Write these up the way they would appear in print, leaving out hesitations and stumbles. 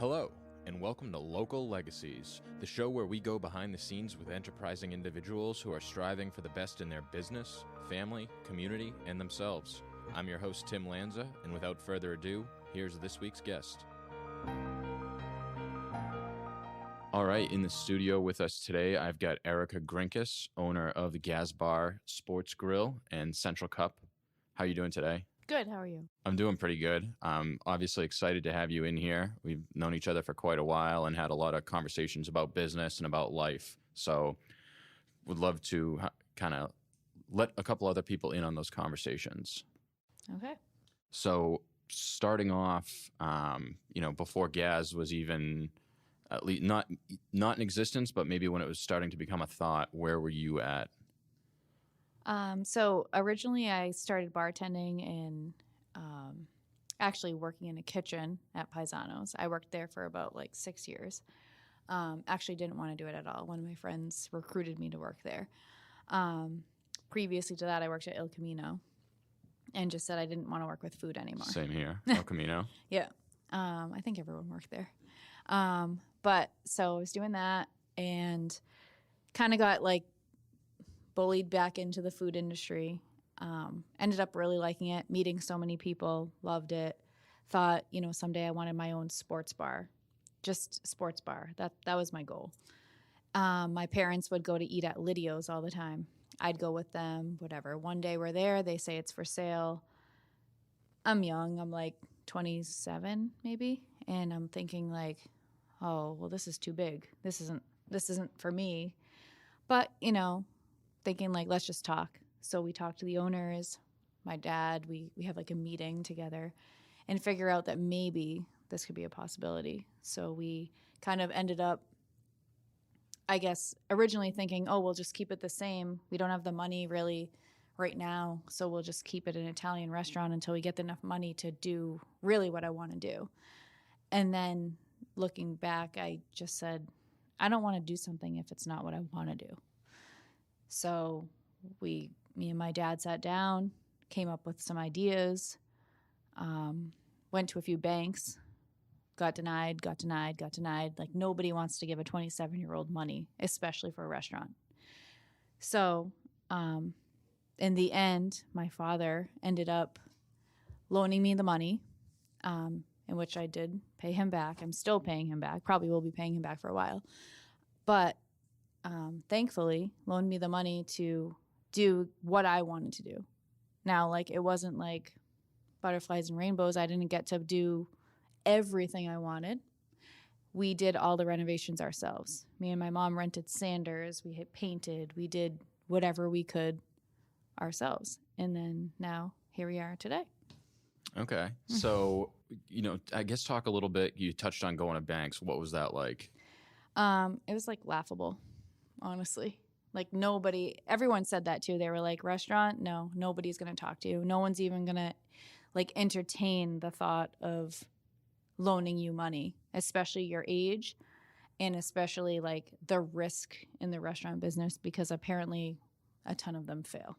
Hello, and welcome to Local Legacies, the show where we go behind the scenes with enterprising individuals who are striving for the best in their business, family, community, and themselves. I'm your host, Tim Lanza, and without further ado, here's this week's guest. All right, in the studio with us today, I've got Erica Grinkis, owner of the Gasbarro Sports Grill and Central Cup. How are you doing today? Good. How are you? I'm doing pretty good. I'm obviously excited to have you in here. We've known each other for quite a while and had a lot of conversations about business and about life. So would love to kind of let a couple other people in on those conversations. Okay. So starting off, before Gaz was even at least not in existence, but maybe when it was starting to become a thought, where were you at? So originally I started bartending and actually working in a kitchen at Paisano's. I worked there for about 6 years. Actually didn't want to do it at all. One of my friends recruited me to work there. Previously to that, I worked at El Camino and just said I didn't want to work with food anymore. Same here, El Camino. Yeah. I think everyone worked there. But so I was doing that and kind of got bullied back into the food industry. Ended up really liking it, meeting so many people, loved it. Thought, someday I wanted my own sports bar, just sports bar. That was my goal. My parents would go to eat at Lidio's all the time. I'd go with them, whatever. One day we're there, they say it's for sale. I'm young, I'm 27 maybe, and I'm thinking oh, well, this is too big. This isn't for me. But, thinking let's just talk. So we talked to the owners, my dad, we have a meeting together and figure out that maybe this could be a possibility. So we kind of ended up, I guess, originally thinking, oh, we'll just keep it the same. We don't have the money really right now, so we'll just keep it an Italian restaurant until we get enough money to do really what I want to do. And then looking back, I just said, I don't want to do something if it's not what I want to do. So me and my dad sat down, came up with some ideas, went to a few banks, got denied. Nobody wants to give a 27-year-old money, especially for a restaurant. So in the end, my father ended up loaning me the money, in which I did pay him back. I'm still paying him back, probably will be paying him back for a while. But thankfully, loaned me the money to do what I wanted to do. Now, it wasn't butterflies and rainbows. I didn't get to do everything I wanted. We did all the renovations ourselves. Me and my mom rented sanders. We had painted. We did whatever we could ourselves. And then now here we are today. Okay. So, I guess talk a little bit. You touched on going to banks. What was that like? It was laughable, honestly. Everyone said that too. They were restaurant? No, nobody's going to talk to you. No one's even going to entertain the thought of loaning you money, especially your age and especially the risk in the restaurant business, because apparently a ton of them fail.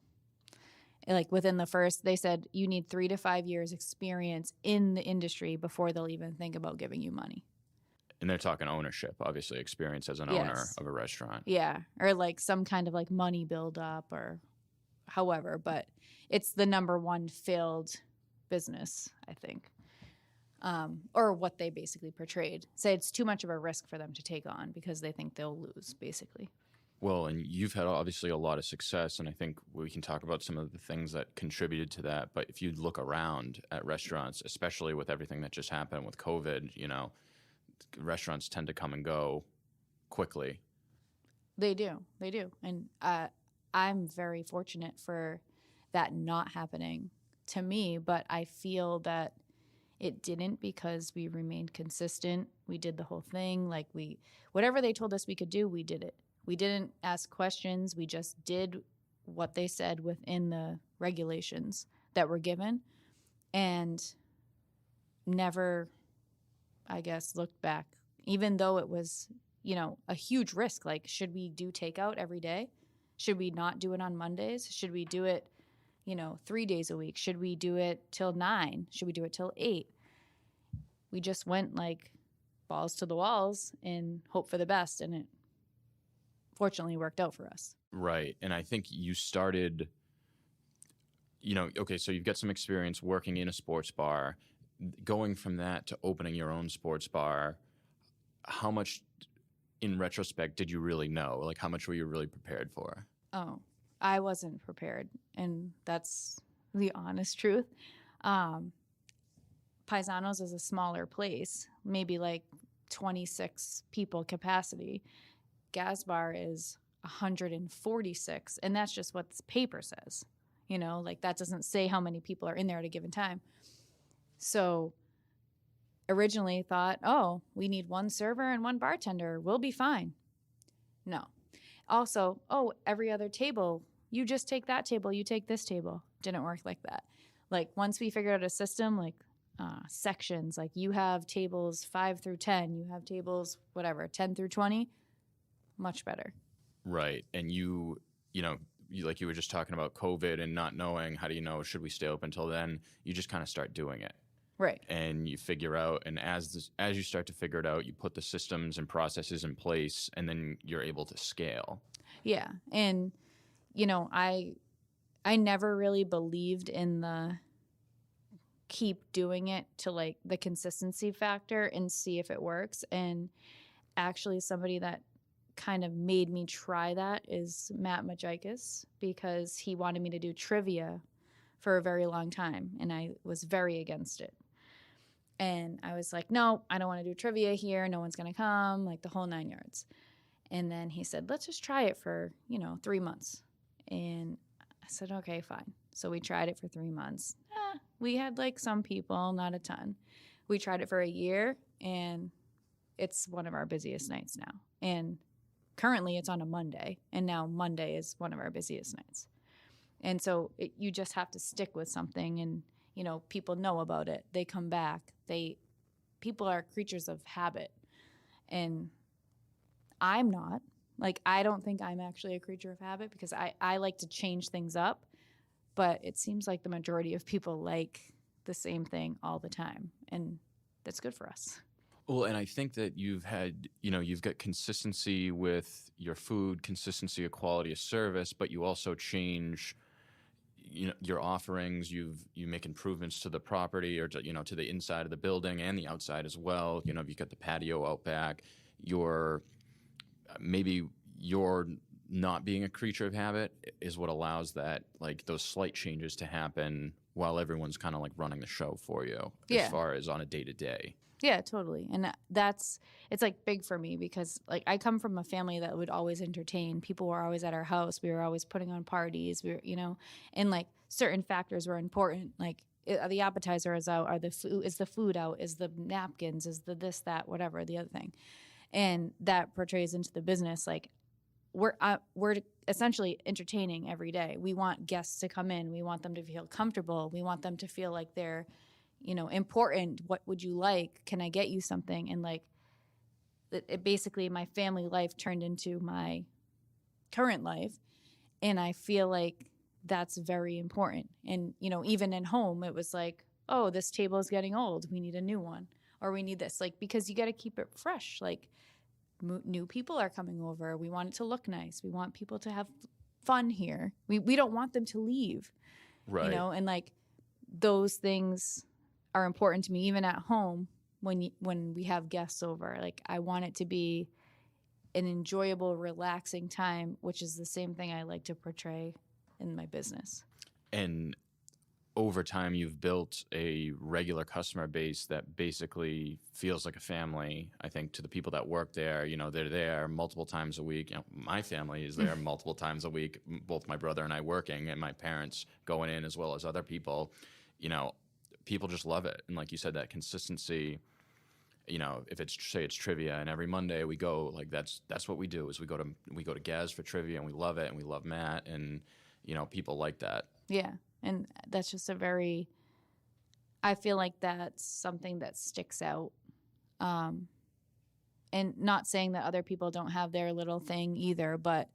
Within the first, they said you need 3 to 5 years experience in the industry before they'll even think about giving you money. And they're talking ownership, obviously, experience as an owner of a restaurant. Yeah, or some kind of money buildup or however, but it's the number one failed business, I think, or what they basically portrayed. Say it's too much of a risk for them to take on because they think they'll lose, basically. Well, and you've had obviously a lot of success, and I think we can talk about some of the things that contributed to that. But if you look around at restaurants, especially with everything that just happened with COVID, restaurants tend to come and go quickly. They do. And I'm very fortunate for that not happening to me, but I feel that it didn't because we remained consistent. We did the whole thing. Whatever they told us we could do, we did it. We didn't ask questions. We just did what they said within the regulations that were given and never, I guess, looked back, even though it was, a huge risk. Should we do takeout every day? Should we not do it on Mondays? Should we do it, 3 days a week? Should we do it till 9? Should we do it till 8? We just went balls to the walls and hope for the best. And it fortunately worked out for us. Right. And I think you started, okay, so you've got some experience working in a sports bar. Going from that to opening your own sports bar, how much in retrospect did you really know? Like, how much were you really prepared for? Oh, I wasn't prepared. And that's the honest truth. Paisanos is a smaller place, maybe like 26 people capacity. Gasbarro is 146, and that's just what this paper says. Like that doesn't say how many people are in there at a given time. So originally thought, oh, we need one server and one bartender. We'll be fine. No. Also, oh, every other table, you just take that table, you take this table. Didn't work like that. Like once we figured out a system, like sections, like you have tables 5 through 10, you have tables, whatever, 10 through 20, much better. Right. And you like you were just talking about COVID and not knowing, how do you know, should we stay open until then? You just kind of start doing it. Right. And you figure out, and as you start to figure it out, you put the systems and processes in place, and then you're able to scale. Yeah. And, I never really believed in the keep doing it to like the consistency factor and see if it works. And actually somebody that kind of made me try that is Matt Majikis, because he wanted me to do trivia for a very long time, and I was very against it. And I was like, no, I don't want to do trivia here. No one's going to come, like the whole 9 yards. And then he said, let's just try it for, 3 months. And I said, okay, fine. So we tried it for 3 months. We had like some people, not a ton. We tried it for a year, and it's one of our busiest nights now. And currently it's on a Monday, and now Monday is one of our busiest nights. And so you just have to stick with something, and people know about it. They come back. People are creatures of habit, and I'm not. Like, I don't think I'm actually a creature of habit, because I like to change things up, but it seems like the majority of people like the same thing all the time, and that's good for us. Well, and I think that you've got consistency with your food, consistency of quality of service, but you also change your offerings. You make improvements to the property, or to the inside of the building and the outside as well. You've got the patio out back. Maybe you're not being a creature of habit is what allows that, like, those slight changes to happen while everyone's kind of like running the show for you, as far as on a day-to-day. Yeah, totally. And it's like big for me, because like I come from a family that would always entertain. People were always at our house. We were always putting on parties. And like certain factors were important. Like, are the appetizer is out? Is the food out? Is the napkins? Is the this, that, whatever, the other thing? And that portrays into the business. Like, we're essentially entertaining every day. We want guests to come in. We want them to feel comfortable. We want them to feel like they're, important. What would you like? Can I get you something? And like, it basically, my family life turned into my current life. And I feel like that's very important. And, even in home, it was like, oh, this table is getting old. We need a new one, or we need this, like, because you got to keep it fresh. Like, new people are coming over. We want it to look nice. We want people to have fun here. We don't want them to leave, right? And like, those things are important to me, even at home when we have guests over. Like, I want it to be an enjoyable, relaxing time, which is the same thing I like to portray in my business. And over time, you've built a regular customer base that basically feels like a family. I think to the people that work there, they're there multiple times a week. My family is there multiple times a week, both my brother and I working, and my parents going in, as well as other people. People just love it. And like you said, that consistency, if it's trivia, and every Monday we go, like, that's what we do, is we go to Gaz for trivia, and we love it, and we love Matt, and people like that. Yeah. And that's just I feel like that's something that sticks out. And not saying that other people don't have their little thing either, but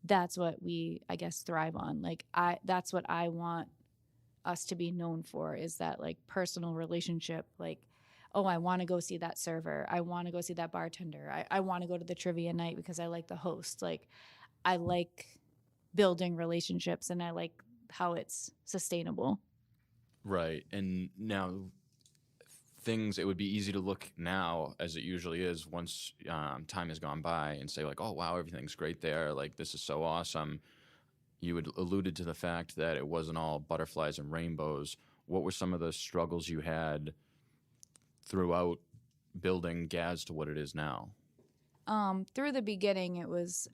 that's what we, I guess, thrive on. Like, that's what I want us to be known for, is that like personal relationship. Like, oh, I want to go see that server. I want to go see that bartender. I want to go to the trivia night because I like the host. Like, I like building relationships, and I like how it's sustainable. Right. And now it would be easy to look now, as it usually is, once time has gone by, and say like, oh, wow, everything's great there. Like, this is so awesome. You had alluded to the fact that it wasn't all butterflies and rainbows. What were some of the struggles you had throughout building Gaz to what it is now? Through the beginning, it was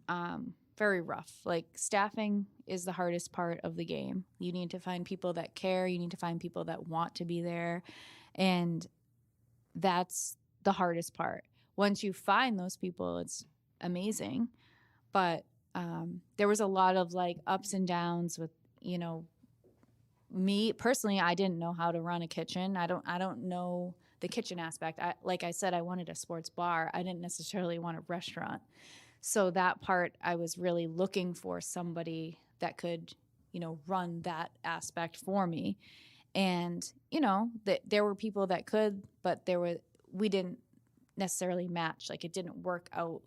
very rough. Like, staffing is the hardest part of the game. You need to find people that care. You need to find people that want to be there. And that's the hardest part. Once you find those people, it's amazing. But there was a lot of like ups and downs with, me personally. I didn't know how to run a kitchen. I don't know the kitchen aspect. Like I said, I wanted a sports bar. I didn't necessarily want a restaurant. So that part, I was really looking for somebody that could, run that aspect for me. And, there were people that could, but we didn't necessarily match. Like, it didn't work out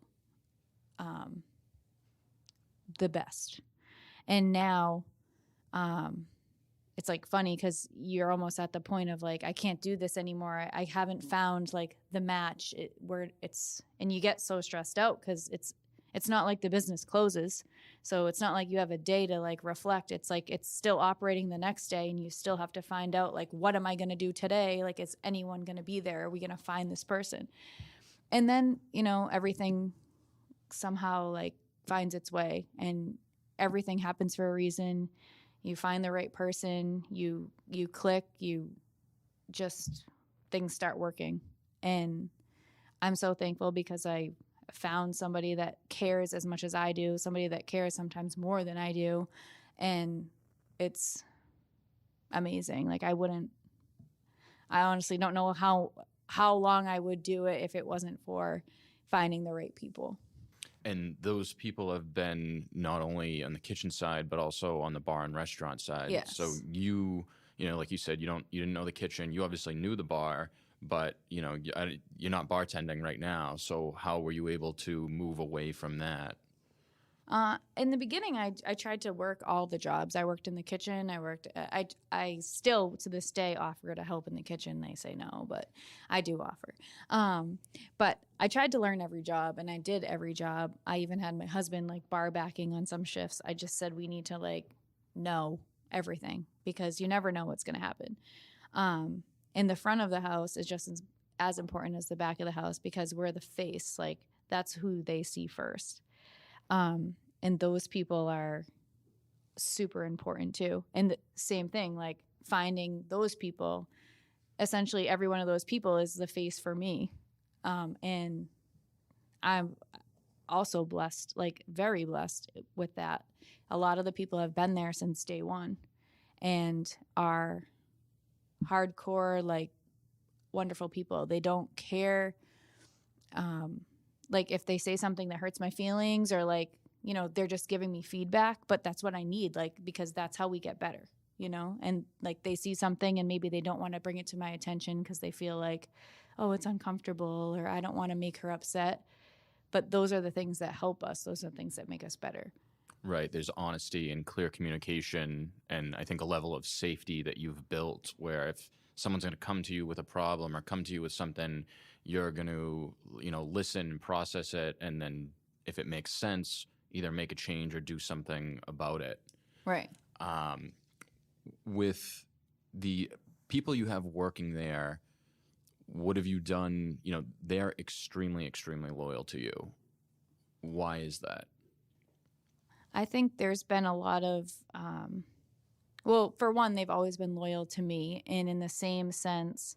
the best. And now, it's like funny because you're almost at the point of like, I can't do this anymore. I haven't found like the match and you get so stressed out because it's not like the business closes. So it's not like you have a day to like reflect. It's like, it's still operating the next day, and you still have to find out like, what am I going to do today? Like, is anyone going to be there? Are we going to find this person? And then, everything somehow like finds its way, and everything happens for a reason. You find the right person, you click, things start working. And I'm so thankful because I found somebody that cares as much as I do, somebody that cares sometimes more than I do. And it's amazing. Like, I honestly don't know how long I would do it if it wasn't for finding the right people. And those people have been not only on the kitchen side, but also on the bar and restaurant side. Yes. So like you said, you didn't know the kitchen. You obviously knew the bar, but you're not bartending right now. So how were you able to move away from that? In the beginning, I tried to work all the jobs. I worked in the kitchen. I still to this day offer to help in the kitchen. They say no, but I do offer. But I tried to learn every job, and I did every job. I even had my husband like bar backing on some shifts. I just said we need to like know everything because you never know what's going to happen. In the front of the house is just as important as the back of the house because we're the face. Like, that's who they see first. And those people are super important too. And the same thing, like finding those people, essentially every one of those people is the face for me. And I'm also blessed, like very blessed with that. A lot of the people have been there since day one and are hardcore, like wonderful people. They don't care. Like if they say something that hurts my feelings or like, they're just giving me feedback, but that's what I need, like, because that's how we get better, and like they see something and maybe they don't want to bring it to my attention because they feel like, oh, it's uncomfortable or I don't want to make her upset. But those are the things that help us. Those are the things that make us better. Right. There's honesty and clear communication, and I think a level of safety that you've built where if someone's going to come to you with a problem or come to you with something, you're going to, listen, process it, and then if it makes sense, either make a change or do something about it. Right. With the people you have working there, what have you done? They're extremely, extremely loyal to you. Why is that? I think there's been a lot of, well, for one, they've always been loyal to me. And in the same sense,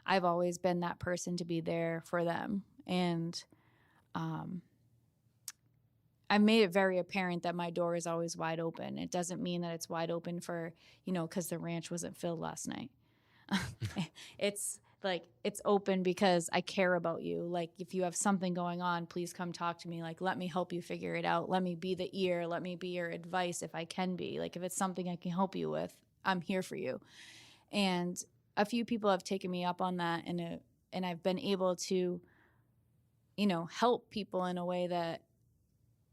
I've always been that person to be there for them. And I've made it very apparent that my door is always wide open. It doesn't mean that it's wide open for, because the ranch wasn't filled last night. It's like, it's open because I care about you. Like, if you have something going on, please come talk to me. Like, let me help you figure it out. Let me be the ear. Let me be your advice if I can be. Like, if it's something I can help you with, I'm here for you. And a few people have taken me up on that, and I've been able to, help people in a way that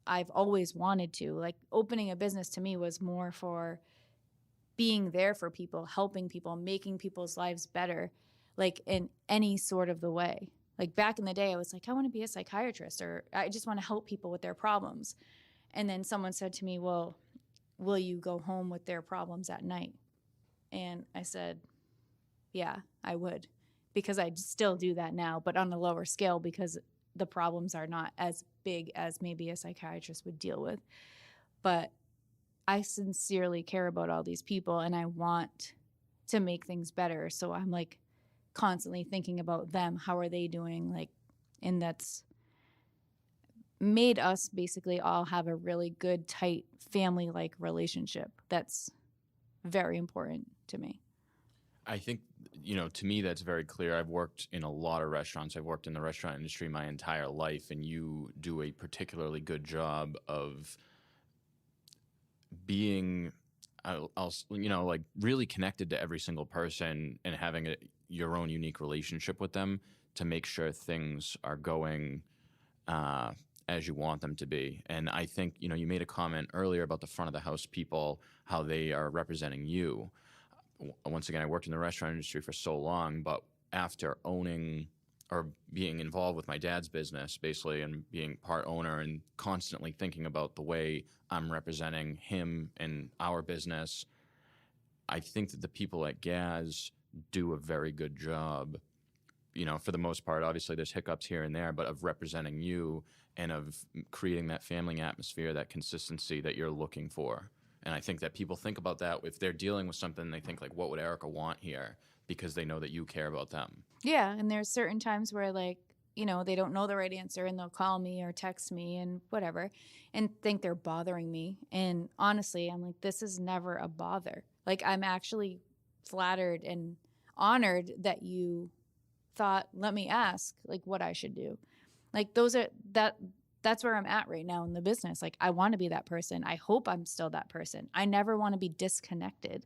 I've always wanted to. Like opening a business to me was more for being there for people, helping people, making people's lives better, like in any sort of the way. Like back in the day, I was like, I want to be a psychiatrist, or I just want to help people with their problems. And then someone said to me, well, will you go home with their problems at night? And I said, yeah, I would, because I still do that now, but on a lower scale because the problems are not as big as maybe a psychiatrist would deal with. But I sincerely care about all these people and I want to make things better. So I'm like constantly thinking about them. How are they doing? Like, and that's made us basically all have a really good, tight family-like relationship. That's very important to me. I think, to me, that's very clear. I've worked in a lot of restaurants. I've worked in the restaurant industry my entire life, and you do a particularly good job of being, like really connected to every single person and having your own unique relationship with them to make sure things are going as you want them to be. And I think, you made a comment earlier about the front of the house people, how they are representing you. Once again, I worked in the restaurant industry for so long, but after owning or being involved with my dad's business, basically, and being part owner and constantly thinking about the way I'm representing him and our business, I think that the people at Gaz do a very good job, for the most part. Obviously, there's hiccups here and there, but of representing you and of creating that family atmosphere, that consistency that you're looking for. And I think that people think about that if they're dealing with something, they think like, what would Erica want here? Because they know that you care about them. Yeah. And there's certain times where they don't know the right answer and they'll call me or text me and whatever and think they're bothering me. And honestly, I'm like, this is never a bother. Like, I'm actually flattered and honored that you thought, let me ask like what I should do. Like that's where I'm at right now in the business. Like, I want to be that person. I hope I'm still that person. I never want to be disconnected.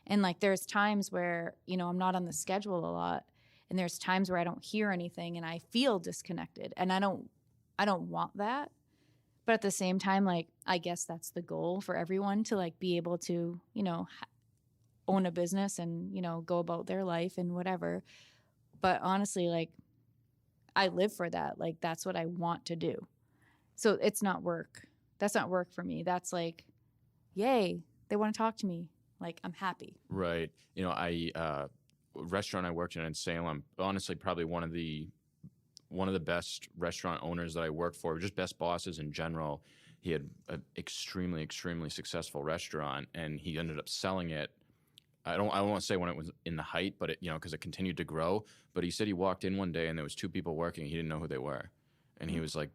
And like, there's times where, I'm not on the schedule a lot. And there's times where I don't hear anything and I feel disconnected. And I don't want that. But at the same time, like, I guess that's the goal for everyone to like be able to, own a business and, go about their life and whatever. But honestly, like, I live for that. Like, that's what I want to do. So it's not work. That's not work for me. That's like, yay, they want to talk to me. Like, I'm happy. Right. Restaurant I worked in Salem, honestly, probably one of the best restaurant owners that I worked for, just best bosses in general. He had an extremely, extremely successful restaurant, and he ended up selling it. I don't want to say when it was in the height, but because it continued to grow. But he said he walked in one day and there was two people working. He didn't know who they were, and he was like,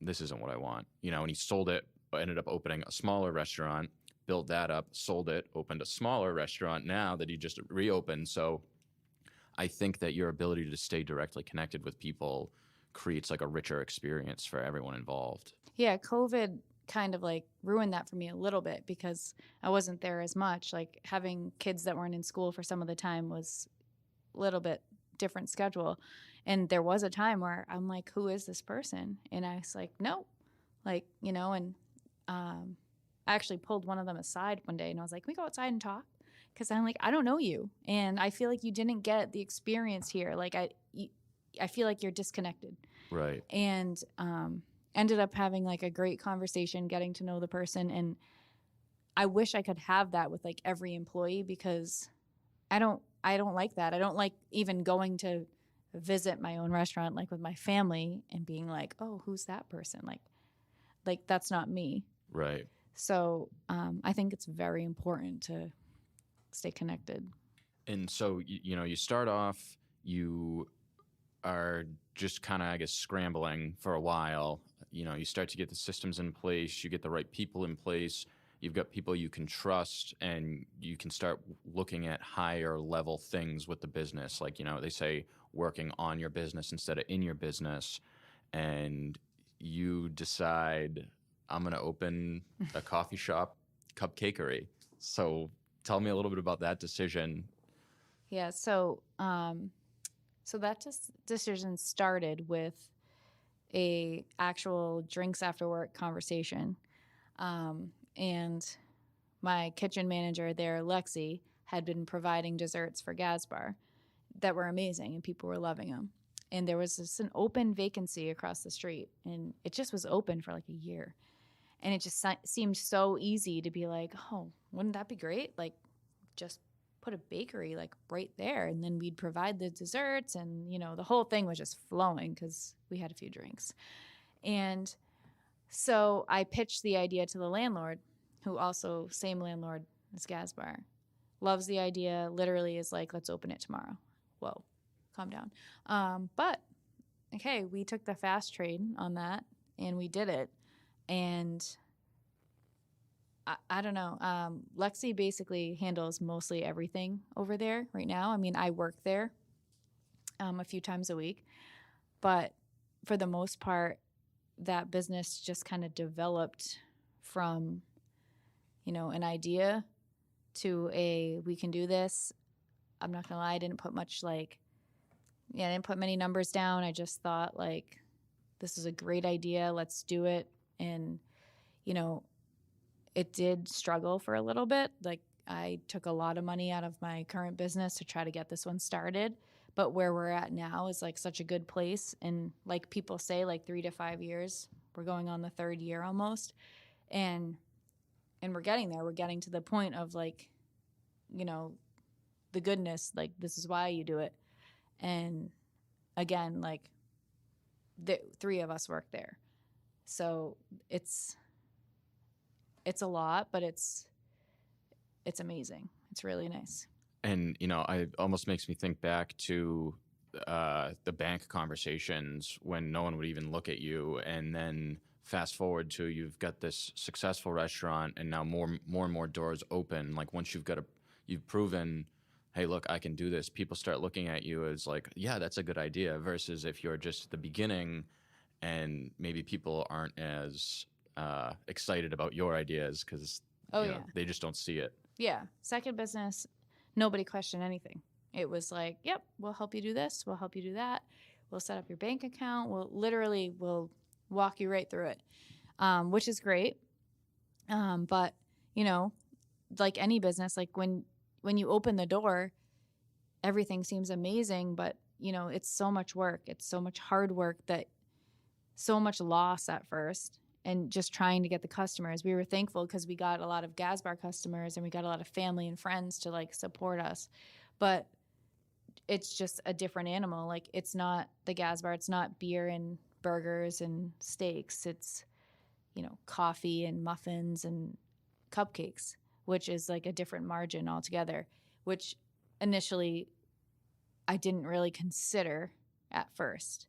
"This isn't what I want," And he sold it. Ended up opening a smaller restaurant, built that up, sold it, opened a smaller restaurant now that he just reopened. So I think that your ability to stay directly connected with people creates like a richer experience for everyone involved. Yeah, COVID kind of like ruined that for me a little bit because I wasn't there as much. Like, having kids that weren't in school for some of the time was a little bit different schedule. And there was a time where I'm like, who is this person? And I was like, no, like, and I actually pulled one of them aside one day and I was like, can we go outside and talk? Because I'm like, I don't know you. And I feel like you didn't get the experience here. Like, I feel like you're disconnected. Right. And ended up having like a great conversation, getting to know the person. And I wish I could have that with like every employee because I don't like that. I don't like even going to visit my own restaurant like with my family and being like, oh, who's that person? Like that's not me. Right. So I think it's very important to stay connected. And so, you start off, you are just kind of, I guess, scrambling for a while. You start to get the systems in place, you get the right people in place, you've got people you can trust, and you can start looking at higher level things with the business. Like, they say working on your business instead of in your business. And you decide, I'm going to open a coffee shop cupcakery. So tell me a little bit about that decision. Yeah. So So that decision started with a actual drinks after work conversation. And my kitchen manager there, Lexi, had been providing desserts for Gasbar that were amazing and people were loving them. And there was an open vacancy across the street, and it just was open for like a year. And it just seemed so easy to be like, oh, wouldn't that be great? Like, just put a bakery like right there, and then we'd provide the desserts, and the whole thing was just flowing because we had a few drinks. And so I pitched the idea to the landlord, who also same landlord as Gasbar, loves the idea, literally is like, let's open it tomorrow. Whoa, calm down. But okay, we took the fast trade on that and we did it. And I don't know. Lexi basically handles mostly everything over there right now. I mean, I work there a few times a week, but for the most part, that business just kind of developed from, an idea to we can do this. I'm not gonna lie, I didn't put I didn't put many numbers down. I just thought like, this is a great idea. Let's do it. And, it did struggle for a little bit. Like, I took a lot of money out of my current business to try to get this one started. But where we're at now is like such a good place. And like people say, like 3 to 5 years, we're going on the 3rd year almost. And we're getting there. We're getting to the point of like, the goodness, like this is why you do it. And again, like the 3 of us work there. So it's a lot, but it's amazing. It's really nice. And, it almost makes me think back to the bank conversations when no one would even look at you. And then fast forward to you've got this successful restaurant and now more and more doors open. Like once you've proven, hey, look, I can do this. People start looking at you as like, yeah, that's a good idea. Versus if you're just at the beginning and maybe people aren't as excited about your ideas because they just don't see it. Yeah. Second business, nobody questioned anything. It was like, yep, we'll help you do this. We'll help you do that. We'll set up your bank account. We'll walk you right through it, which is great. But, like any business, like when you open the door, everything seems amazing, but, it's so much work. It's so much hard work, that so much loss at first. And just trying to get the customers. We were thankful because we got a lot of Gasbar customers and we got a lot of family and friends to like support us. But it's just a different animal. Like it's not the Gasbar. It's not beer and burgers and steaks. It's, coffee and muffins and cupcakes, which is like a different margin altogether, which initially I didn't really consider at first.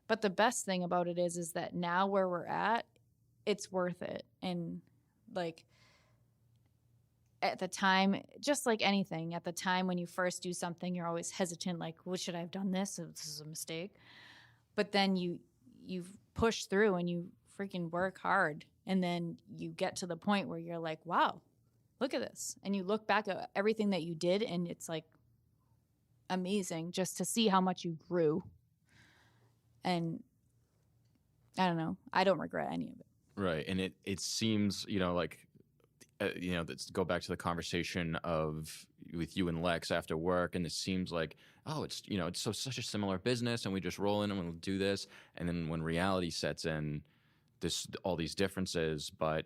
But the best thing about it is that now where we're at, it's worth it. And like at the time, just like anything, at the time when you first do something, you're always hesitant, like, well, should I have done this? This is a mistake. But then you've pushed through and you freaking work hard. And then you get to the point where you're like, wow, look at this. And you look back at everything that you did and it's like amazing just to see how much you grew. And I don't know. I don't regret any of it. Right. And it seems, let's go back to the conversation with you and Lex after work. And it seems like, oh, it's such a similar business and we just roll in and we'll do this. And then when reality sets in, all these differences, but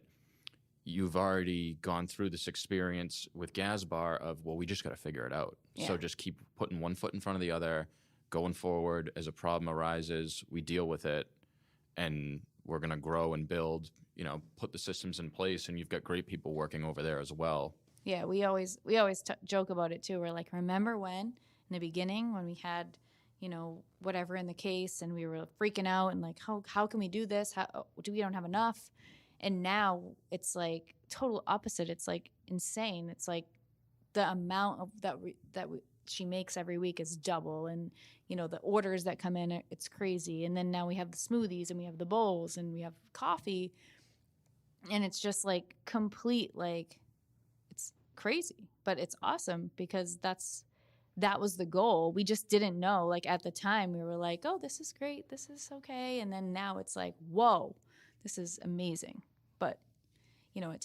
you've already gone through this experience with Gasbar of, well, we just got to figure it out. Yeah. So just keep putting one foot in front of the other. Going forward, as a problem arises, we deal with it, and we're going to grow and build, put the systems in place, and you've got great people working over there as well. Yeah, we always joke about it too. We're like, remember when in the beginning when we had, whatever in the case, and we were freaking out and like, how can we do this? How we don't have enough? And now it's like total opposite. It's like insane. It's like the amount of that she makes every week is double, and the orders that come in, it's crazy. And then now we have the smoothies and we have the bowls and we have coffee, and it's just like complete, like it's crazy, but it's awesome because that's that was the goal. We just didn't know. Like at the time, we were like, oh, this is great. This is okay. And then now it's like, whoa, this is amazing. But, you know,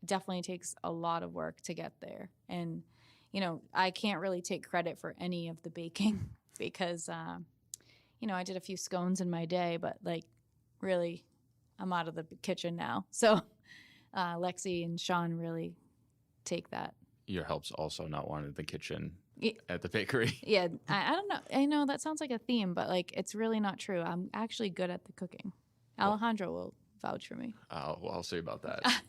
definitely takes a lot of work to get there. And, you know, I can't really take credit for any of the baking because, you know, I did a few scones in my day, but like really, I'm out of the kitchen now. So Lexi and Sean really take that. Your help's also not wanted the kitchen Yeah. at the bakery. Yeah, I don't know. I know that sounds like a theme, but like it's really not true. I'm actually good at the cooking. Alejandro will vouch for me. Well, I'll see about that.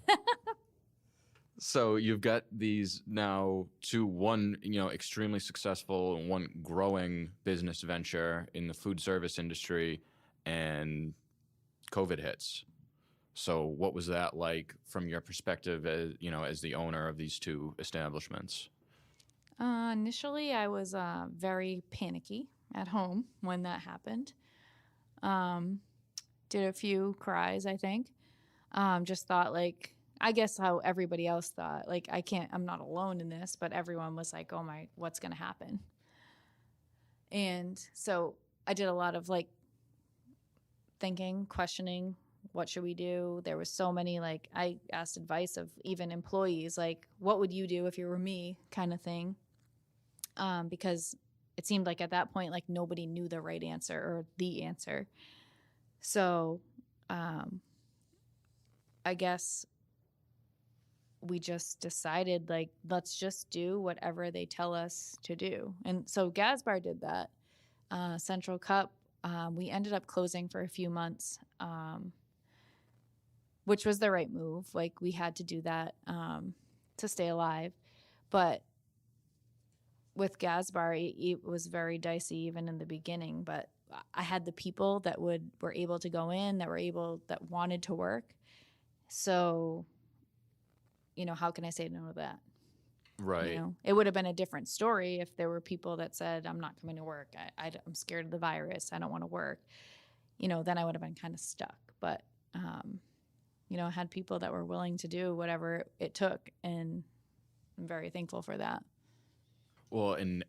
So you've got these now to one, you know, extremely successful and one growing business venture in the food service industry, and COVID hits. So what was that like from your perspective as, you know, as the owner of these two establishments? Initially, I was very panicky at home when that happened. Did a few cries, I think. Just thought like, I guess how everybody else thought. Like, I'm not alone in this, but everyone was like, oh my, what's going to happen? And so I did a lot of like thinking, questioning, what should we do? There was so many, like, I asked advice of even employees, like, what would you do if you were me, kind of thing. Because it seemed like at that point, like, nobody knew the right answer or the answer. So I guess we just decided, like, let's just do whatever they tell us to do. And so Gasbarro did that. Central Cup, we ended up closing for a few months, which was the right move. Like, we had to do that to stay alive. But with Gasbarro, it was very dicey even in the beginning. But I had the people that were able to go in, that wanted to work. So, you know, how can I say no to that? Right. You know, it would have been a different story if there were people that said, I'm not coming to work. I'm scared of the virus. I don't want to work. You know, then I would have been kind of stuck. But, you know, I had people that were willing to do whatever it took. And I'm very thankful for that. Well, and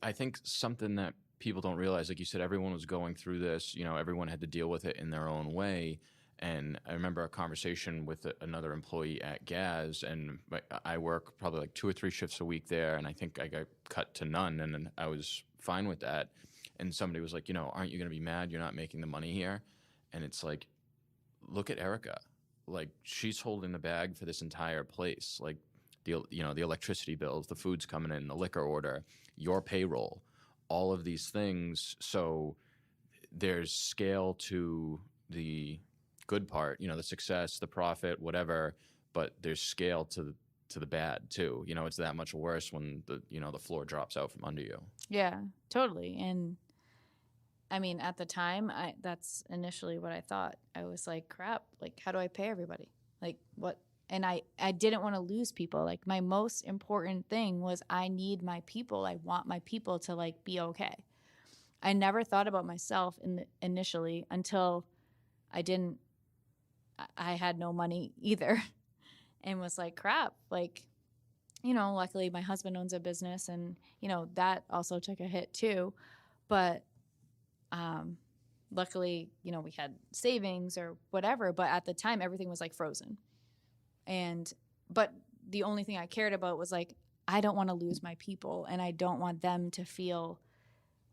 I think something that people don't realize, like you said, everyone was going through this, you know, everyone had to deal with it in their own way. And I remember a conversation with another employee at Gaz, and I work probably like 2 or 3 shifts a week there, and I think I got cut to none, and I was fine with that. And somebody was like, you know, aren't you going to be mad you're not making the money here? And it's like, look at Erica. Like, she's holding the bag for this entire place. Like, the electricity bills, the food's coming in, the liquor order, your payroll, all of these things. So there's scale to the good part, you know, the success, the profit, whatever, but there's scale to the bad too. You know, it's that much worse when the floor drops out from under you. Yeah, totally. And I mean, at the time, that's initially what I thought. I was like, crap, like, how do I pay everybody? Like, what? And I didn't want to lose people. Like, my most important thing was I need my people. I want my people to, like, be okay. I never thought about myself initially until I had no money either, and was like, crap, like, you know, luckily my husband owns a business, and, you know, that also took a hit too. But luckily, you know, we had savings or whatever, but at the time everything was like frozen. But the only thing I cared about was, like, I don't want to lose my people, and I don't want them to feel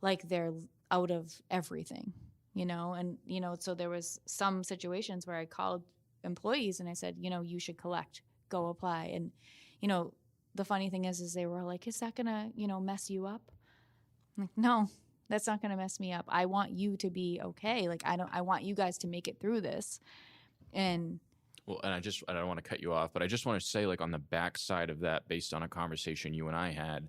like they're out of everything. You know, and, you know, so there was some situations where I called employees and I said, you know, you should collect, go apply. And, you know, the funny thing is they were like, is that going to, you know, mess you up? I'm like, no, that's not going to mess me up. I want you to be okay. Like, I want you guys to make it through this. And well, and I don't want to cut you off, but I just want to say, like, on the backside of that, based on a conversation you and I had,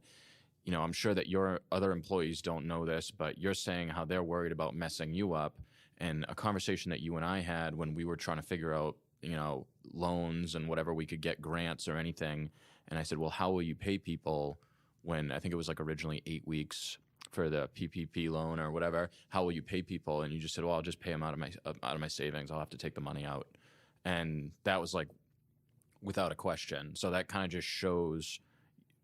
you know, I'm sure that your other employees don't know this, but you're saying how they're worried about messing you up. And a conversation that you and I had when we were trying to figure out, you know, loans and whatever we could get, grants or anything. And I said, well, how will you pay people when I think it was like originally 8 weeks for the PPP loan or whatever? How will you pay people? And you just said, well, I'll just pay them out of my savings. I'll have to take the money out. And that was like without a question. So that kind of just shows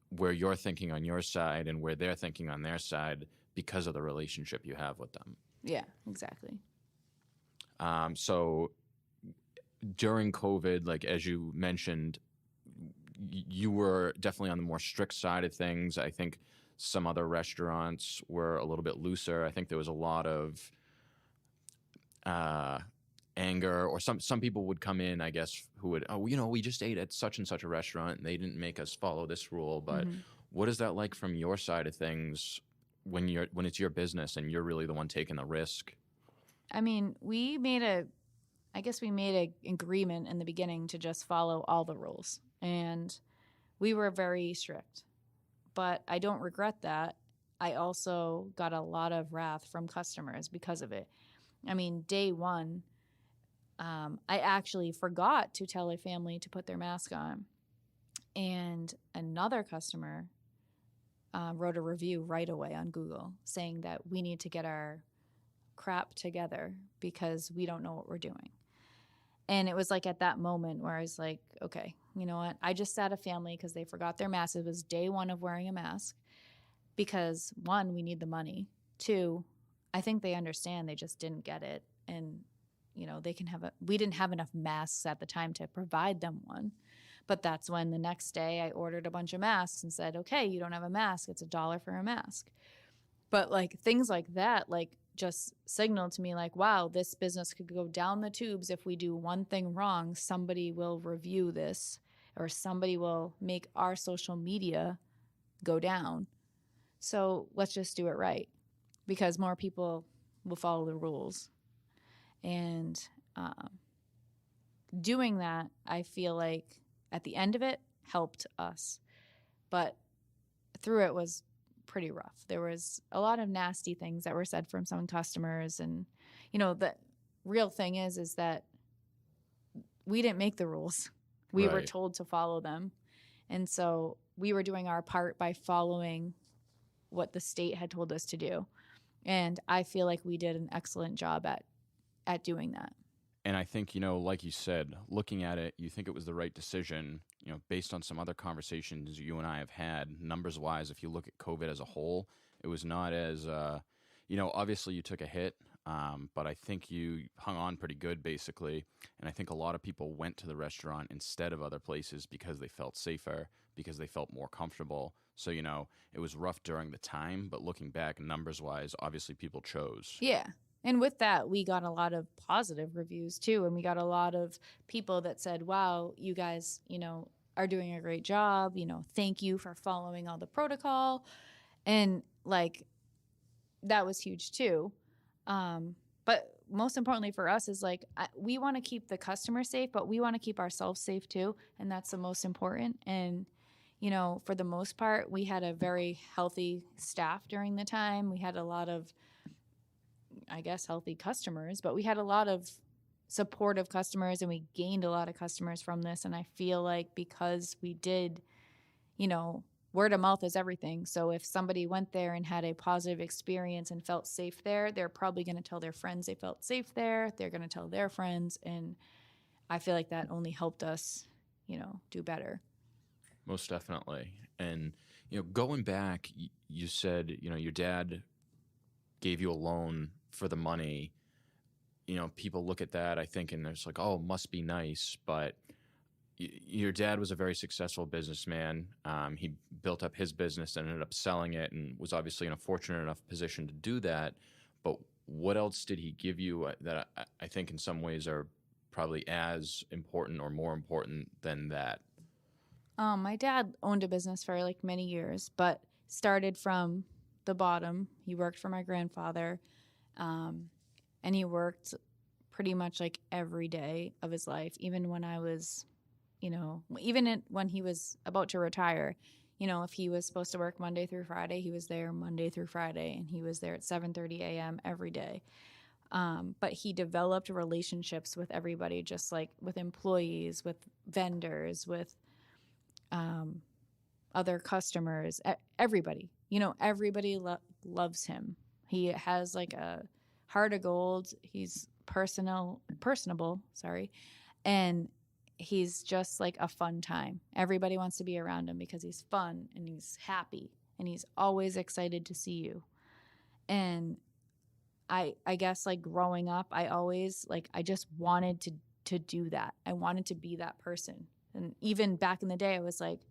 where you're thinking on your side and where they're thinking on their side because of the relationship you have with them. Yeah, exactly. So during COVID, like as you mentioned, you were definitely on the more strict side of things. I think some other restaurants were a little bit looser. I think there was a lot of anger, or some people would come in, I guess, who would, oh, we just ate at such and such a restaurant and they didn't make us follow this rule. But what is that like from your side of things when it's your business and you're really the one taking the risk? I mean, we made an agreement in the beginning to just follow all the rules, and we were very strict. But I don't regret that. I also got a lot of wrath from customers because of it. I mean, day one, I actually forgot to tell a family to put their mask on. And another customer wrote a review right away on Google saying that we need to get our crap together because we don't know what we're doing. And it was like at that moment where I was like, okay, you know what? I just sat a family because they forgot their mask. It was day one of wearing a mask because, one, we need the money. Two, I think they understand. They just didn't get it. And, we didn't have enough masks at the time to provide them one. But that's when the next day I ordered a bunch of masks and said, okay, you don't have a mask. It's $1 for a mask. But like things like that, like just signaled to me like, wow, this business could go down the tubes if we do one thing wrong. Somebody will review this or somebody will make our social media go down. So let's just do it right because more people will follow the rules. And doing that, I feel like at the end of it helped us. But through it was pretty rough. There was a lot of nasty things that were said from some customers. And, the real thing is that we didn't make the rules. We were told to follow them. And so we were doing our part by following what the state had told us to do. And I feel like we did an excellent job at doing that. And I think, like you said, looking at it, you think it was the right decision, based on some other conversations you and I have had, numbers-wise, if you look at COVID as a whole, it was not as, obviously you took a hit, but I think you hung on pretty good, basically. And I think a lot of people went to the restaurant instead of other places because they felt safer, because they felt more comfortable. So, it was rough during the time, but looking back, numbers-wise, obviously people chose. Yeah. And with that, we got a lot of positive reviews too. And we got a lot of people that said, wow, you guys, are doing a great job. Thank you for following all the protocol. And like, that was huge too. But most importantly for us is like, we want to keep the customer safe, but we want to keep ourselves safe too. And that's the most important. And, for the most part, we had a very healthy staff during the time. We had a lot of, I guess, healthy customers, but we had a lot of supportive customers and we gained a lot of customers from this. And I feel like because we did, word of mouth is everything. So if somebody went there and had a positive experience and felt safe there, they're probably going to tell their friends they felt safe there. They're going to tell their friends. And I feel like that only helped us, do better. Most definitely. And, going back, you said, your dad gave you a loan for the money. People look at that, I think, and there's like, oh, must be nice. But your dad was a very successful businessman. He built up his business and ended up selling it and was obviously in a fortunate enough position to do that. But what else did he give you that I think in some ways are probably as important or more important than that? My dad owned a business for like many years, but started from the bottom. He worked for my grandfather, and he worked pretty much like every day of his life, even when I was, when he was about to retire. If he was supposed to work Monday through Friday, he was there Monday through Friday, and he was there at 7:30 a.m. every day. But he developed relationships with everybody, just like with employees, with vendors, with other customers, everybody. Everybody loves him. He has like a heart of gold. He's personable, and he's just like a fun time. Everybody wants to be around him because he's fun and he's happy and he's always excited to see you. And I guess like growing up, I always like, I just wanted to do that. I wanted to be that person. And even back in the day, I was like,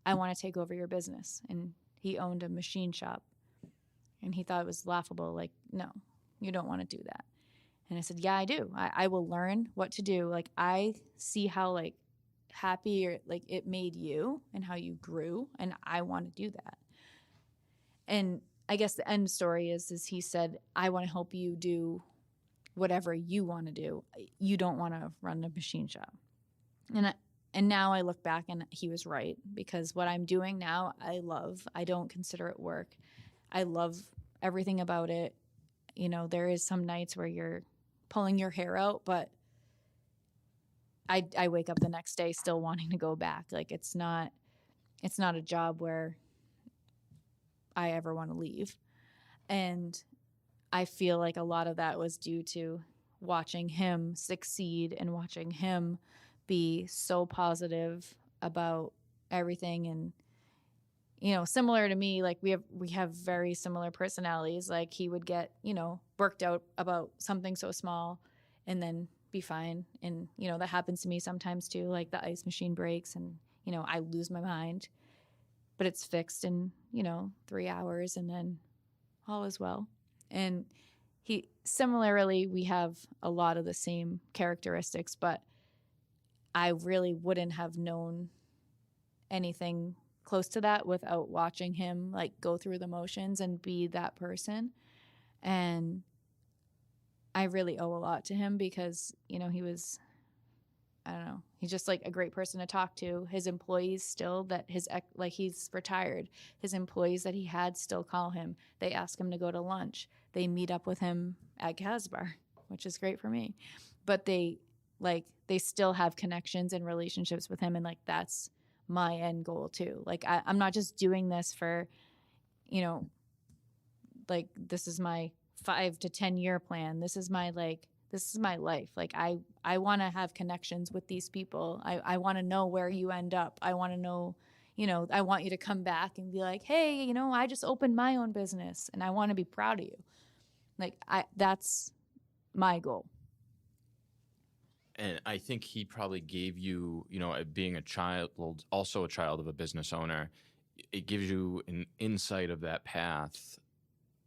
I want to take over your business. And he owned a machine shop and he thought it was laughable. Like, no, you don't want to do that. And I said, yeah, I do. I will learn what to do. Like, I see how like happy or like it made you and how you grew. And I want to do that. And I guess the end story is he said, I want to help you do whatever you want to do. You don't want to run a machine shop. And now I look back and he was right, because what I'm doing now, I love. I don't consider it work. I love everything about it. You know, there is some nights where you're pulling your hair out, but I wake up the next day still wanting to go back. Like, it's not a job where I ever want to leave. And I feel like a lot of that was due to watching him succeed and watching him be so positive about everything. And, you know, similar to me, like we have very similar personalities. Like, he would get, you know, worked out about something so small and then be fine. And, you know, that happens to me sometimes too. Like, the ice machine breaks and, you know, I lose my mind, but it's fixed in, you know, 3 hours and then all is well. And similarly, we have a lot of the same characteristics, but I really wouldn't have known anything close to that without watching him like go through the motions and be that person. And I really owe a lot to him because, you know, he was, I don't know, he's just like a great person to talk to. His employees still he's retired. His employees that he had still call him. They ask him to go to lunch. They meet up with him at Gasbarro, which is great for me. But they still have connections and relationships with him. And like, that's my end goal too. Like, I'm not just doing this for, you know, like, this is my 5 to 10 year plan. This is my life. Like, I want to have connections with these people. I want to know where you end up. I want to know, you know, I want you to come back and be like, hey, you know, I just opened my own business and I want to be proud of you. Like, that's my goal. And I think he probably gave you, you know, being a child, also a child of a business owner, it gives you an insight of that path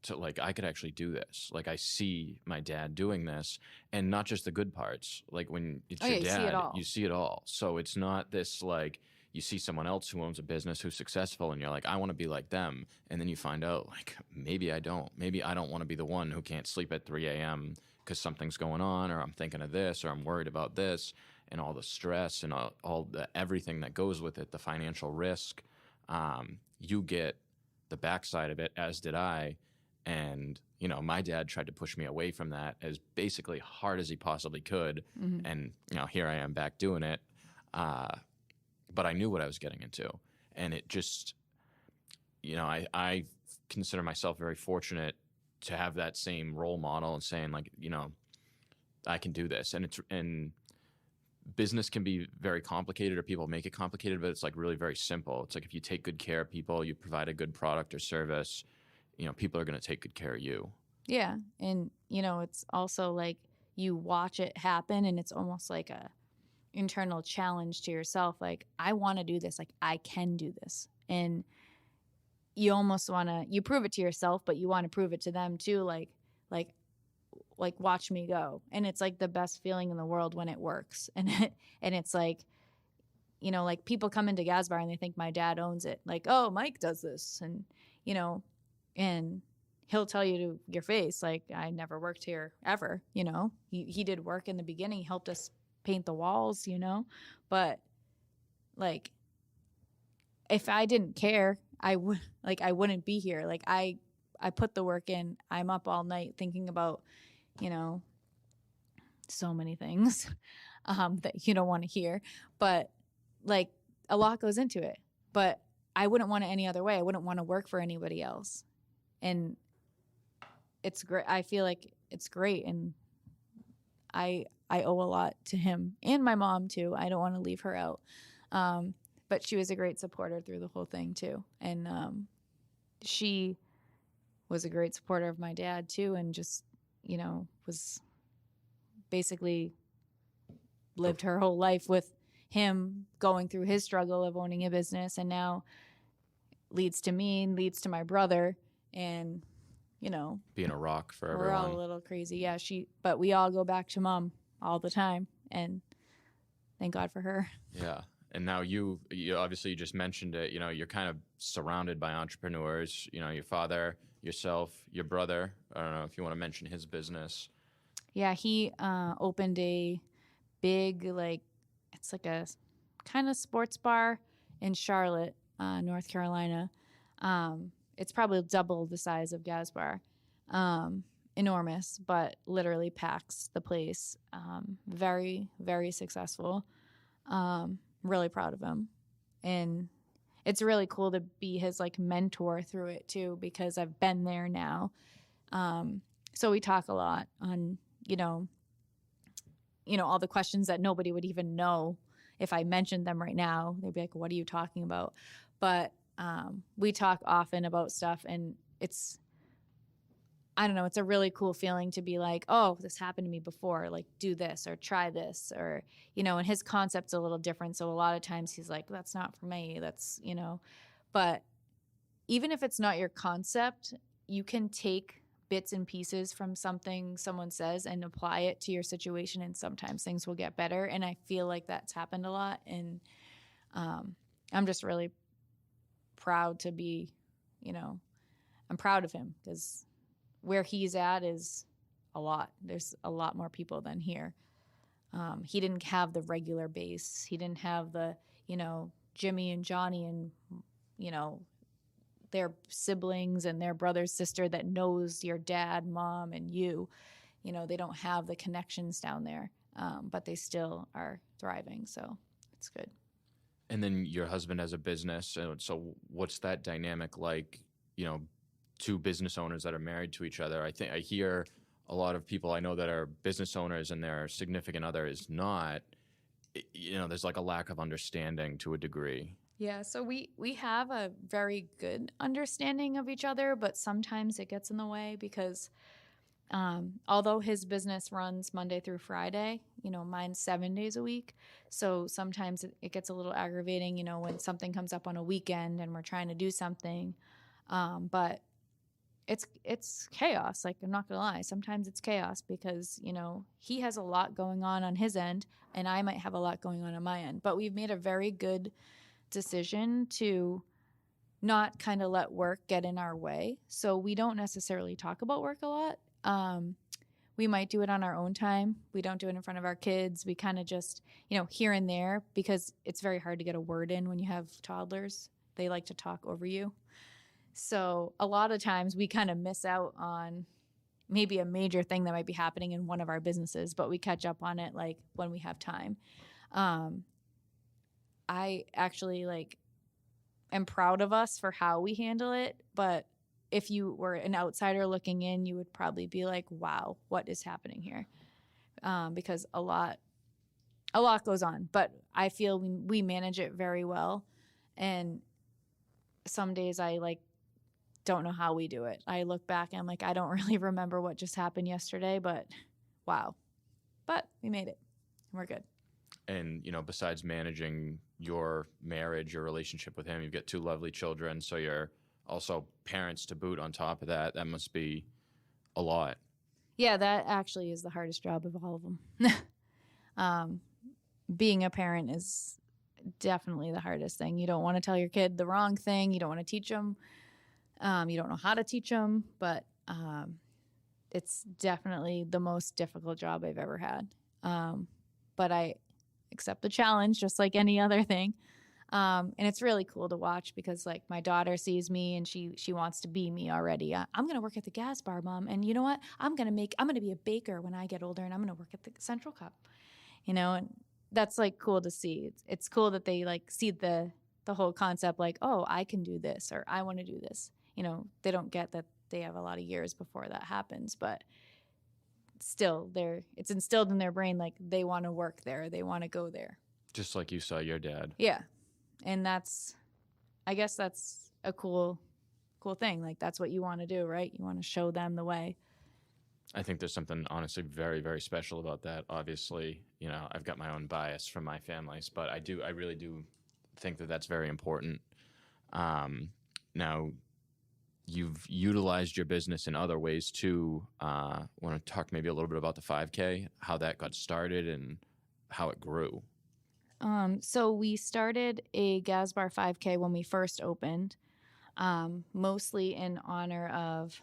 to like, I could actually do this. Like, I see my dad doing this, and not just the good parts. Like, when it's your dad, you see it all. So it's not this like, you see someone else who owns a business who's successful and you're like, I want to be like them. And then you find out like, maybe I don't. Maybe I don't want to be the one who can't sleep at 3 a.m. because something's going on, or I'm thinking of this, or I'm worried about this, and all the stress and all the everything that goes with it, the financial risk. You get the backside of it, as did I. And, you know, my dad tried to push me away from that as basically hard as he possibly could. Mm-hmm. And, you know, here I am back doing it. But I knew what I was getting into. And it just, you know, I consider myself very fortunate to have that same role model and saying like, you know, I can do this. And business can be very complicated, or people make it complicated, but it's like really very simple. It's like, if you take good care of people, you provide a good product or service, you know, people are going to take good care of you. Yeah. And, you know, it's also like you watch it happen and it's almost like a internal challenge to yourself. Like, I want to do this. Like, I can do this. And you almost want to, you prove it to yourself, but you want to prove it to them too. Like watch me go. And it's like the best feeling in the world when it works. And it's like, you know, like, people come into Gasbarro and they think my dad owns it. Like, oh, Mike does this. And, you know, and he'll tell you to your face, like, I never worked here ever. You know, he did work in the beginning. He helped us paint the walls, you know, but like, if I didn't care, I wouldn't be here. Like, I put the work in. I'm up all night thinking about, you know, so many things that you don't want to hear, but like, a lot goes into it. But I wouldn't want it any other way. I wouldn't want to work for anybody else. And it's great. I feel like it's great. And I I owe a lot to him and my mom too. I don't want to leave her out. But she was a great supporter through the whole thing too. And she was a great supporter of my dad too, and just, was basically lived her whole life with him going through his struggle of owning a business, and now leads to me, leads to my brother, and being a rock for we're everyone. all a little crazy. Yeah, but we all go back to mom all the time, and thank God for her. Yeah. And now you obviously, you just mentioned it, you're kind of surrounded by entrepreneurs, your father, yourself, your brother. I don't know if you want to mention his business. Yeah, he opened a big, it's like a kind of sports bar in Charlotte, North Carolina. It's probably double the size of Gasbarro. Enormous, but literally packs the place. Very, very successful. Really proud of him. And it's really cool to be his mentor through it too, because I've been there now. So we talk a lot on, all the questions that nobody would even know if I mentioned them right now. They'd be like, what are you talking about? But we talk often about stuff, and I don't know, it's a really cool feeling to be like, oh, this happened to me before, do this or try this, or, and his concept's a little different. So a lot of times he's like, that's not for me. That's, but even if it's not your concept, you can take bits and pieces from something someone says and apply it to your situation. And sometimes things will get better. And I feel like that's happened a lot. And I'm just really proud to be, I'm proud of him, because where he's at is a lot. There's a lot more people than here. He didn't have the regular base. He didn't have the, Jimmy and Johnny and, their siblings and their brother, sister that knows your dad, mom, and you. They don't have the connections down there, but they still are thriving. So it's good. And then your husband has a business. So what's that dynamic like, two business owners that are married to each other? I think I hear a lot of people I know that are business owners and their significant other is not, there's a lack of understanding to a degree. Yeah, so we have a very good understanding of each other, but sometimes it gets in the way because although his business runs Monday through Friday, mine's 7 days a week. So sometimes it gets a little aggravating, when something comes up on a weekend and we're trying to do something. But it's chaos. I'm not gonna lie. Sometimes it's chaos because, he has a lot going on his end, and I might have a lot going on my end. But we've made a very good decision to not kind of let work get in our way. So we don't necessarily talk about work a lot. We might do it on our own time. We don't do it in front of our kids. We kind of just, here and there, because it's very hard to get a word in when you have toddlers. They like to talk over you. So a lot of times we kind of miss out on maybe a major thing that might be happening in one of our businesses, but we catch up on it when we have time. I actually am proud of us for how we handle it, but if you were an outsider looking in, you would probably be like, wow, what is happening here? Because a lot goes on, but I feel we manage it very well. And some days I don't know how we do it. I look back and I'm like, I don't really remember what just happened yesterday, but wow. But we made it and we're good. And, besides managing your marriage, your relationship with him, you've got two lovely children. So you're also parents to boot on top of that. That must be a lot. Yeah, that actually is the hardest job of all of them. Being a parent is definitely the hardest thing. You don't want to tell your kid the wrong thing. You don't want to teach them. You don't know how to teach them, but it's definitely the most difficult job I've ever had. But I accept the challenge just like any other thing. And it's really cool to watch because my daughter sees me and she wants to be me already. I'm going to work at the Gasbarro, Mom. And you know what? I'm going to be a baker when I get older, and I'm going to work at the Central Cup, and that's cool to see. It's cool that they see the whole concept, oh, I can do this, or I want to do this. They don't get that they have a lot of years before that happens, but still it's instilled in their brain, like they want to work there, they want to go there. Just like you saw your dad. Yeah. And I guess that's a cool thing. Like that's what you want to do, right? You want to show them the way. I think there's something honestly very, very special about that. Obviously, I've got my own bias from my families, but I really do think that that's very important. Now, you've utilized your business in other ways too. Want to talk maybe a little bit about the 5K, how that got started and how it grew? So we started a Gasbarro 5K when we first opened, mostly in honor of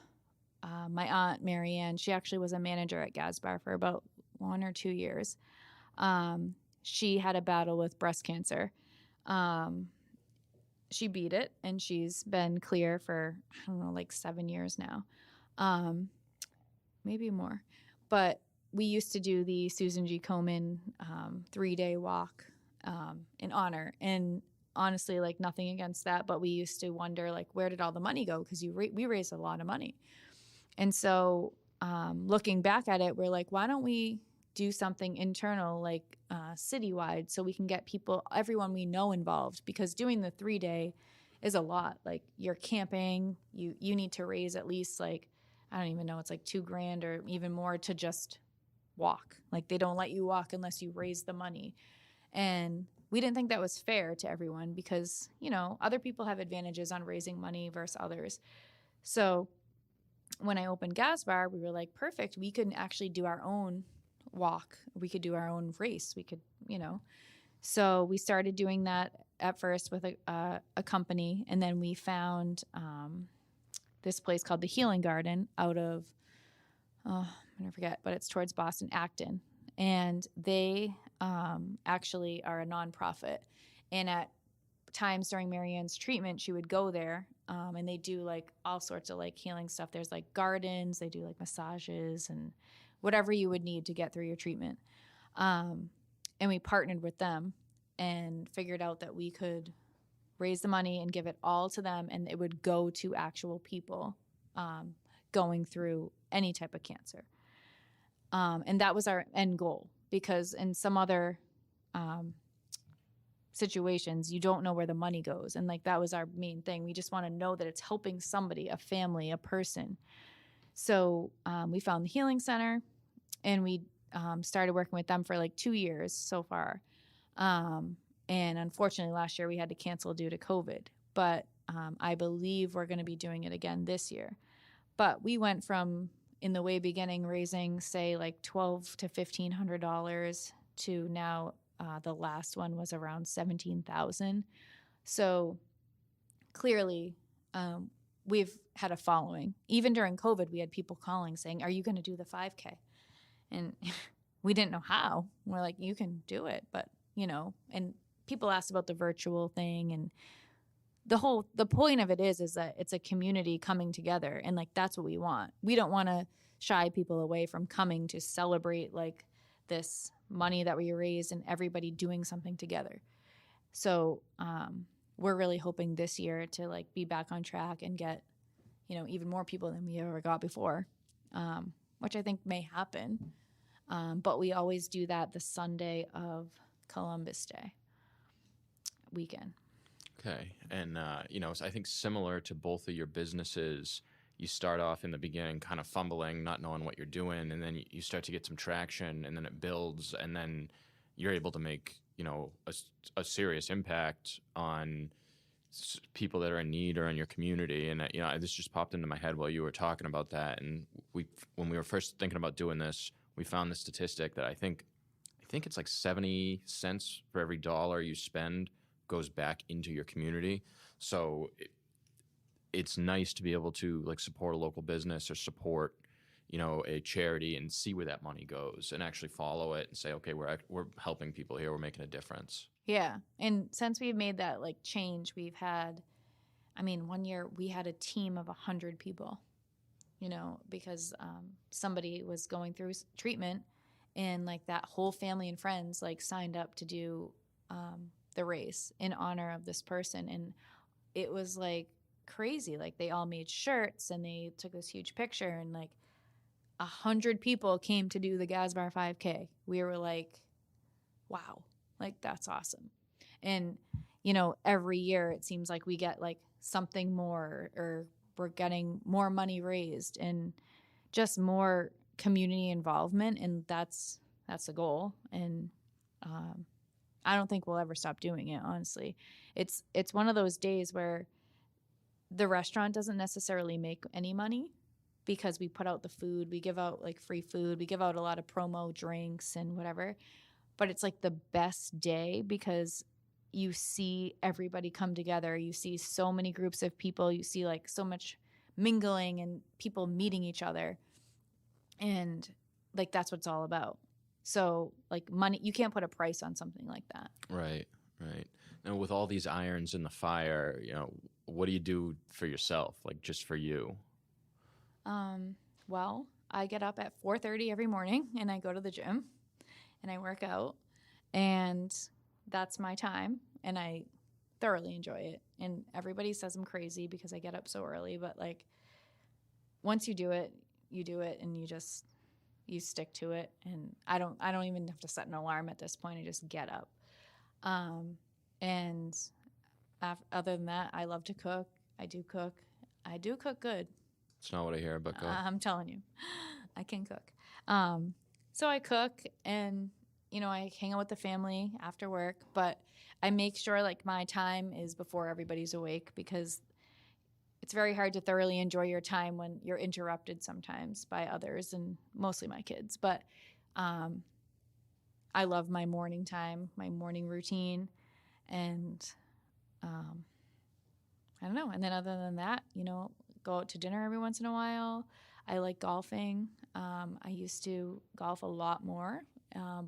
my aunt, Marianne. She actually was a manager at Gasbarro for about 1 or 2 years. She had a battle with breast cancer. She beat it, and she's been clear for, I don't know, like 7 years now, maybe more. But we used to do the Susan G. Komen 3-day walk in honor. And honestly, like nothing against that, but we used to wonder, like, where did all the money go? Because we raised a lot of money. And so looking back at it, we're like, why don't we do something internal, like citywide, so we can get everyone we know involved? Because doing the 3-day is a lot. Like you're camping, you need to raise at least like, I don't even know, it's like $2,000 or even more to just walk. Like they don't let you walk unless you raise the money. And we didn't think that was fair to everyone because, other people have advantages on raising money versus others. So when I opened Gasbarro, we were like, perfect. We could actually do our own walk. We could do our own race. We could, So we started doing that at first with a company. And then we found this place called the Healing Garden out of, I'm going to forget, but it's towards Boston, Acton. And they actually are a nonprofit. And at times during Marianne's treatment, she would go there and they do like all sorts of like healing stuff. There's like gardens, they do like massages and whatever you would need to get through your treatment. And we partnered with them and figured out that we could raise the money and give it all to them, and it would go to actual people going through any type of cancer. And that was our end goal, because in some other situations, you don't know where the money goes. And like that was our main thing. We just want to know that it's helping somebody, a family, a person. So we found the Healing Center, and we started working with them for like 2 years so far. And unfortunately, last year we had to cancel due to COVID. But I believe we're going to be doing it again this year. But we went from, in the way beginning, raising, say, like $1,200 to $1,500 to now the last one was around $17,000. So clearly, we've had a following. Even during COVID, we had people calling saying, "Are you going to do the 5K?" And we didn't know how. We're like, "You can do it," but and people asked about the virtual thing, and the point of it is that it's a community coming together, and like that's what we want. We don't want to shy people away from coming to celebrate like this money that we raised and everybody doing something together. So we're really hoping this year to like be back on track and get even more people than we ever got before, which I think may happen. But we always do that the Sunday of Columbus Day weekend. Okay. And, I think similar to both of your businesses, you start off in the beginning kind of fumbling, not knowing what you're doing, and then you start to get some traction, and then it builds, and then you're able to make, a serious impact on people that are in need or in your community. And, this just popped into my head while you were talking about that. And when we were first thinking about doing this, we found the statistic that I think it's like 70 cents for every dollar you spend goes back into your community. So it's nice to be able to like support a local business or support, a charity and see where that money goes and actually follow it and say, okay, we're helping people here. We're making a difference. Yeah. And since we've made that like change, we've had, 1 year we had a team of 100 people, because somebody was going through treatment, and like that whole family and friends like signed up to do the race in honor of this person. And it was like crazy. Like they all made shirts and they took this huge picture, and like 100 people came to do the Gasbarro 5K. We were like, wow, like that's awesome. And, every year it seems like we get like something more, or we're getting more money raised and just more community involvement. And that's the goal. And I don't think we'll ever stop doing it, honestly. It's one of those days where the restaurant doesn't necessarily make any money because we put out the food, we give out like free food, we give out a lot of promo drinks and whatever. But it's like the best day because you see everybody come together. You see so many groups of people. You see like so much mingling and people meeting each other. And like that's what it's all about. So like money, you can't put a price on something like that. Right, right. Now, with all these irons in the fire, what do you do for yourself, like just for you? Well, I get up at 4:30 every morning and I go to the gym and I work out, and that's my time, and I thoroughly enjoy it. And everybody says I'm crazy because I get up so early, but like once you do it, and you stick to it. And I don't even have to set an alarm at this point. I just get up. And other than that, I love to cook. I do cook. I do cook good. It's not what I hear, but go. I'm telling you, I can cook. So I cook, and I hang out with the family after work, but I make sure like my time is before everybody's awake, because it's very hard to thoroughly enjoy your time when you're interrupted sometimes by others, and mostly my kids. But I love my morning time, my morning routine, and I don't know. And then other than that, go out to dinner every once in a while. I like golfing. I used to golf a lot more,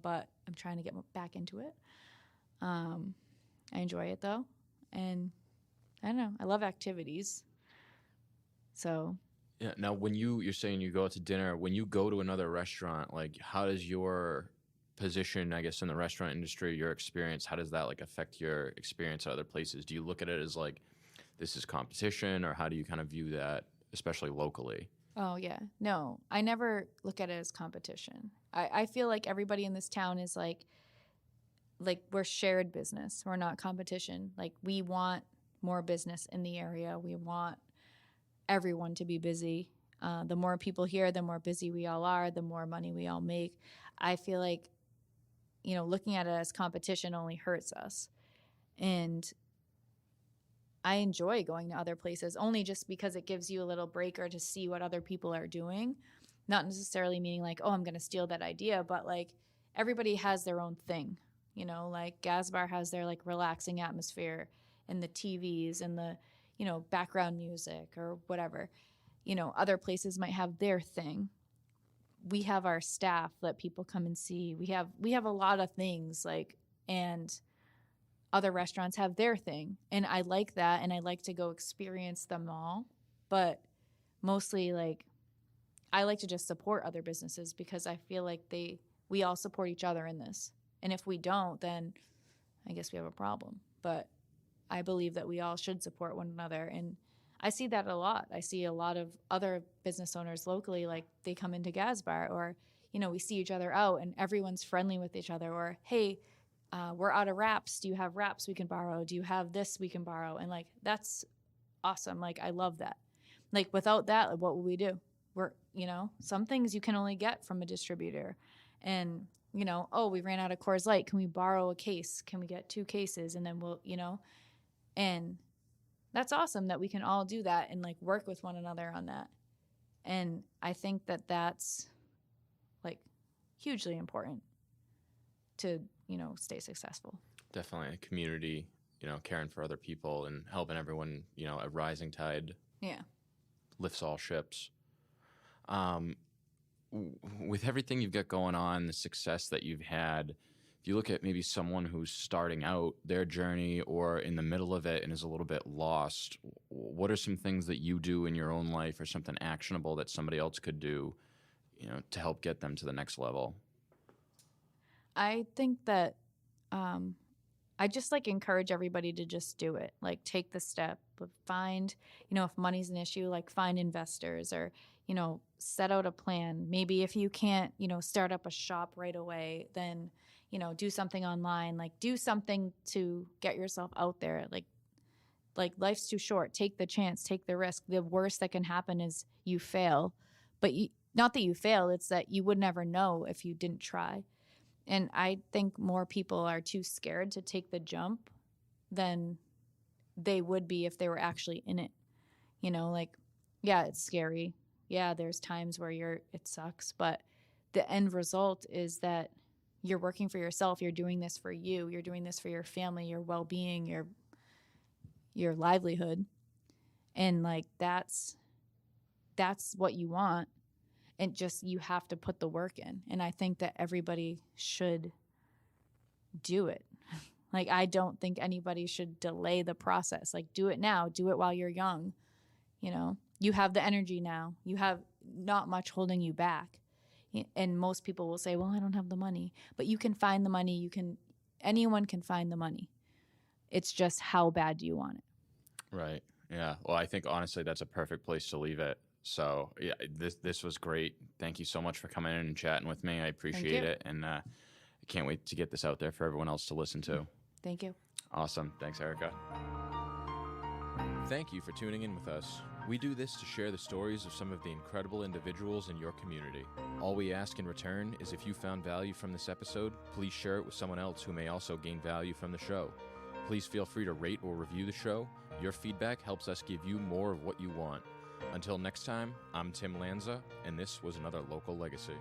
but I'm trying to get back into it. I enjoy it though. And I don't know. I love activities. So. Yeah. Now, when you're saying you go out to dinner, when you go to another restaurant, like how does your position, I guess, in the restaurant industry, your experience, how does that like affect your experience at other places? Do you look at it as like, this is competition, or how do you kind of view that, especially locally? Oh, yeah. No, I never look at it as competition. I feel like everybody in this town is like we're shared business. We're not competition. Like we want more business in the area. We want everyone to be busy. The more people here, the more busy we all are, the more money we all make. I feel like, looking at it as competition only hurts us. And I enjoy going to other places only just because it gives you a little break, or to see what other people are doing. Not necessarily meaning like, oh, I'm going to steal that idea, but like everybody has their own thing. Like Gasbarro has their like relaxing atmosphere, and the TVs and the, background music or whatever. Other places might have their thing. We have our staff that people come and see. We have a lot of things and other restaurants have their thing. And I like that, and I like to go experience them all. But mostly I like to just support other businesses, because I feel like we all support each other in this. And if we don't, then I guess we have a problem. But I believe that we all should support one another. And I see that a lot. I see a lot of other business owners locally, like they come into Gasbarro, or, we see each other out and everyone's friendly with each other. Or, hey, we're out of wraps. Do you have wraps we can borrow? Do you have this we can borrow? And that's awesome. I love that. Without that, what would we do? We're, some things you can only get from a distributor. And, oh, we ran out of Coors Light. Can we borrow a case? Can we get 2 cases? And then we'll, and that's awesome that we can all do that and work with one another on that. And I think that that's hugely important to, stay successful. Definitely a community, caring for other people and helping everyone, a rising tide lifts all ships. With everything you've got going on, the success that you've had, if you look at maybe someone who's starting out their journey or in the middle of it and is a little bit lost, what are some things that you do in your own life, or something actionable that somebody else could do, to help get them to the next level? I think that I just encourage everybody to just do it. Take the step, but find, if money's an issue, find investors, or, set out a plan. Maybe if you can't, start up a shop right away, then, do something online, like do something to get yourself out there. Like life's too short. Take the chance, take the risk. The worst that can happen is you fail, but not that you fail, it's that you would never know if you didn't try. And I think more people are too scared to take the jump than they would be if they were actually in it. Yeah, it's scary. Yeah, there's times where it sucks, but the end result is that you're working for yourself. You're doing this for you. You're doing this for your family, your well-being, your livelihood. And like that's what you want. And just you have to put the work in. And I think that everybody should do it. Like I don't think anybody should delay the process. Like do it now. Do it while you're young. You have the energy now. You have not much holding you back. And most people will say, well, I don't have the money. But you can find the money. Anyone can find the money. It's just how bad do you want it? Right. Yeah. Well, I think honestly that's a perfect place to leave it. So yeah, this was great. Thank you so much for coming in and chatting with me. I appreciate it. And I can't wait to get this out there for everyone else to listen to. Thank you. Awesome. Thanks, Erica. Thank you for tuning in with us. We do this to share the stories of some of the incredible individuals in your community. All we ask in return is if you found value from this episode, please share it with someone else who may also gain value from the show. Please feel free to rate or review the show. Your feedback helps us give you more of what you want. Until next time, I'm Tim Lanza, and this was another Local Legacy.